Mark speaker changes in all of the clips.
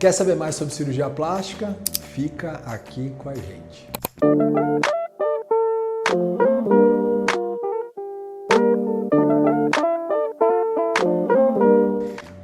Speaker 1: Quer saber mais sobre cirurgia plástica? Fica aqui com a gente.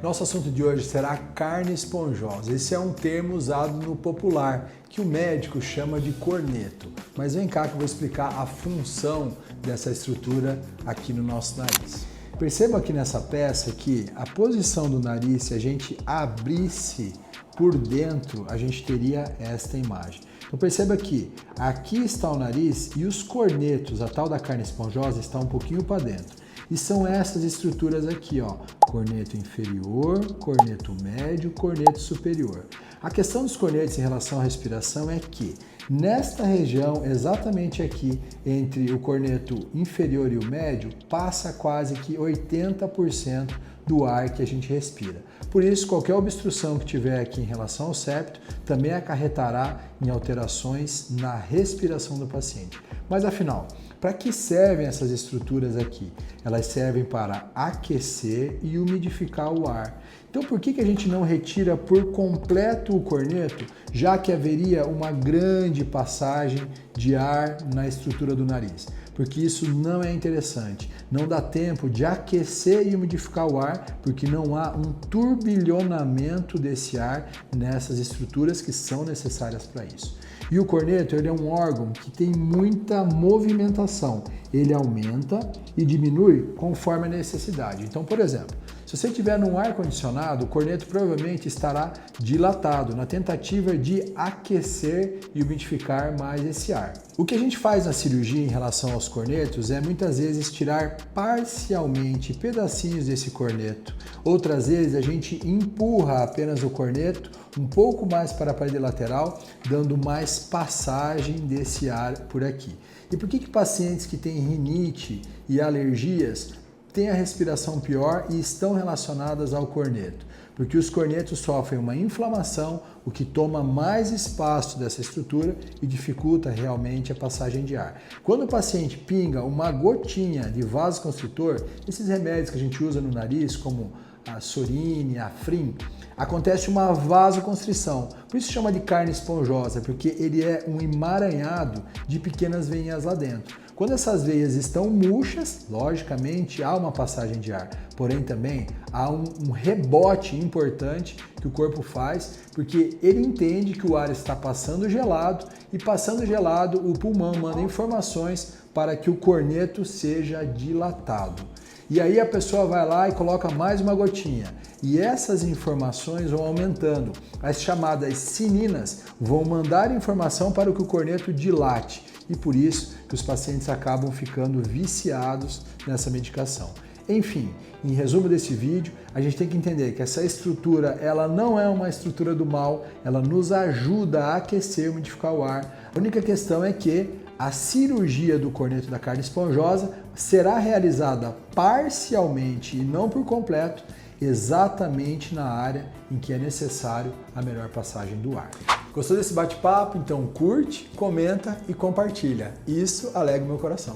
Speaker 1: Nosso assunto de hoje será carne esponjosa. Esse é um termo usado no popular, que o médico chama de corneto. Mas vem cá que eu vou explicar a função dessa estrutura aqui no nosso nariz. Perceba aqui nessa peça que a posição do nariz, se a gente abrisse por dentro, a gente teria esta imagem. Então perceba que aqui está o nariz e os cornetos, a tal da carne esponjosa, está um pouquinho para dentro. E são essas estruturas aqui, ó, corneto inferior, corneto médio, corneto superior. A questão dos cornetos em relação à respiração é que nesta região, exatamente aqui, entre o corneto inferior e o médio, passa quase que 80% do ar que a gente respira. Por isso, qualquer obstrução que tiver aqui em relação ao septo também acarretará em alterações na respiração do paciente. Mas afinal, para que servem essas estruturas aqui? Elas servem para aquecer e umidificar o ar. Então por que a gente não retira por completo o corneto, já que haveria uma grande passagem de ar na estrutura do nariz? Porque isso não é interessante. Não dá tempo de aquecer e umidificar o ar, porque não há um turbilhonamento desse ar nessas estruturas que são necessárias para isso. E o corneto, ele é um órgão que tem muita movimentação. Ele aumenta e diminui conforme a necessidade. Então, por exemplo, se você estiver num ar-condicionado, o corneto provavelmente estará dilatado, na tentativa de aquecer e umidificar mais esse ar. O que a gente faz na cirurgia em relação aos cornetos é muitas vezes tirar parcialmente pedacinhos desse corneto. Outras vezes a gente empurra apenas o corneto um pouco mais para a parede lateral, dando mais passagem desse ar por aqui. E por que pacientes que têm rinite e alergias têm a respiração pior e estão relacionadas ao corneto? Porque os cornetos sofrem uma inflamação, o que toma mais espaço dessa estrutura e dificulta realmente a passagem de ar. Quando o paciente pinga uma gotinha de vasoconstritor, esses remédios que a gente usa no nariz, como a Sorine, a Frim, acontece uma vasoconstrição. Por isso chama de carne esponjosa, porque ele é um emaranhado de pequenas veinhas lá dentro. Quando essas veias estão murchas, logicamente há uma passagem de ar, porém também há um rebote importante que o corpo faz, porque ele entende que o ar está passando gelado e passando gelado o pulmão manda informações para que o corneto seja dilatado. E aí a pessoa vai lá e coloca mais uma gotinha. E essas informações vão aumentando. As chamadas sininas vão mandar informação para que o corneto dilate. E por isso que os pacientes acabam ficando viciados nessa medicação. Enfim, em resumo desse vídeo, a gente tem que entender que essa estrutura, ela não é uma estrutura do mal, ela nos ajuda a aquecer e umidificar o ar. A única questão é que a cirurgia do corneto da carne esponjosa será realizada parcialmente e não por completo, exatamente na área em que é necessário a melhor passagem do ar. Gostou desse bate-papo? Então curte, comenta e compartilha. Isso alegra o meu coração.